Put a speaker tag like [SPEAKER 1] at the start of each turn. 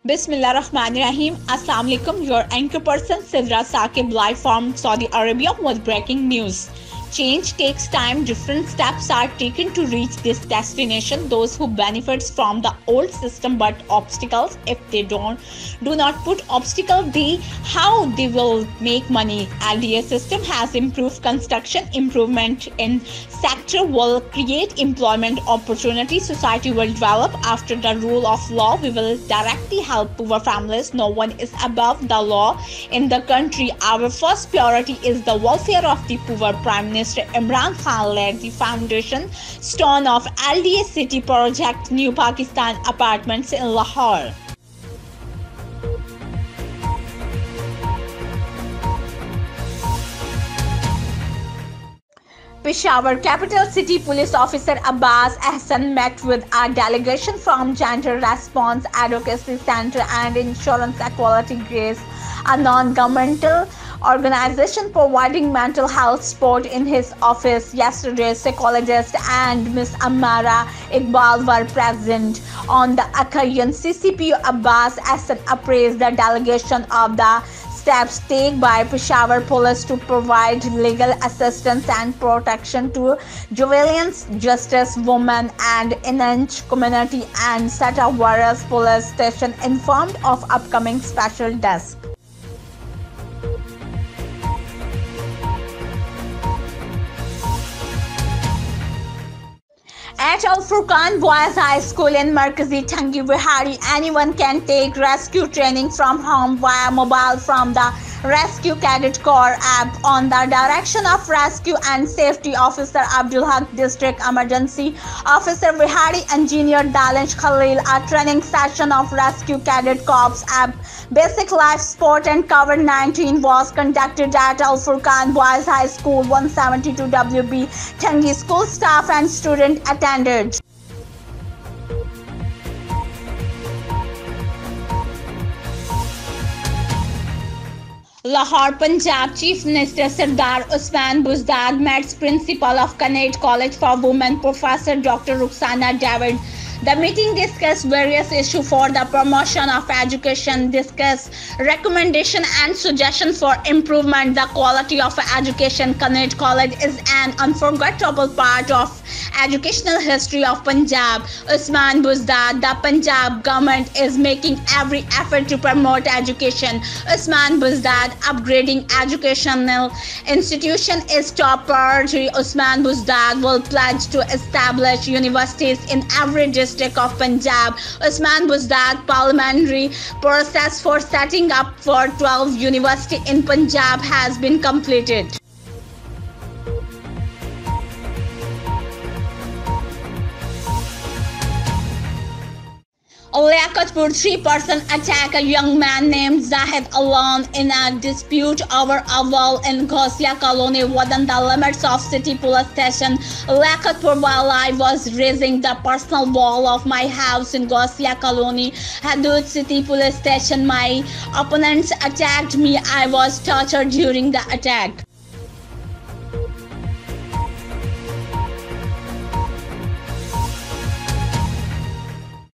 [SPEAKER 1] Bismillahirrahmanirrahim. Assalamu alaikum. Your anchor person Sidra Saqib live from Saudi Arabia with breaking news. Change takes time. Different steps are taken to reach this destination. Those who benefit from the old system, but obstacles, if they do not put obstacles, how they will make money. LDA system has improved construction. Improvement in sector will create employment opportunities. Society will develop after the rule of law. We will directly help poor families. No one is above the law in the country. Our first priority is the welfare of the poor. Prime Minister Imran Khan led the foundation stone of LDA City Project New Pakistan Apartments in Lahore. Peshawar Capital City Police Officer Abbas Ahsan met with a delegation from Gender Response Advocacy Center and Insurance Equality Grace, a non-governmental organization providing mental health support in his office. Yesterday, psychologist and Ms. Amara Iqbal were present. On the occasion, CCPO Abbas Ahsan appraised the delegation of the steps taken by Peshawar Police to provide legal assistance and protection to civilians, justice, women, and enhance community, and set up various police stations informed of upcoming special desk. At Al Furqan Boys High School in Markazi Thangi Vihari, anyone can take rescue training from home via mobile from the Rescue Cadet Corps app. On the direction of Rescue and Safety Officer Abdul Haq, District Emergency Officer Vihari Engineer Dalish Khalil, a training session of Rescue Cadet Corps app, Basic Life Support and COVID-19 was conducted at Al Furqan Boys High School 172 WB. Thangi school staff and student attended. Lahore, Punjab Chief Minister Sardar Usman Buzdad met Principal of Connaught College for Women Professor Dr. Rukhsana David. The meeting discussed various issues for the promotion of education, discussed recommendation and suggestions for improvement the quality of education. Connaught College is an unforgettable part of educational history of Punjab. Usman Buzdad, the Punjab government is making every effort to promote education. Usman Buzdad, upgrading educational institution is top priority. Usman Buzdad will pledge to establish universities in every district of Punjab. Usman Buzdad parliamentary process for setting up for 12 university in Punjab has been completed. Liaqatpur, 3-person attack a young man named Zahid alone in a dispute over a wall in Ghossia Colony within the limits of City Police Station. Liaqatpur, while I was raising the personal wall of my house in Ghossia Colony, Hadud City Police Station, my opponents attacked me. I was tortured during the attack.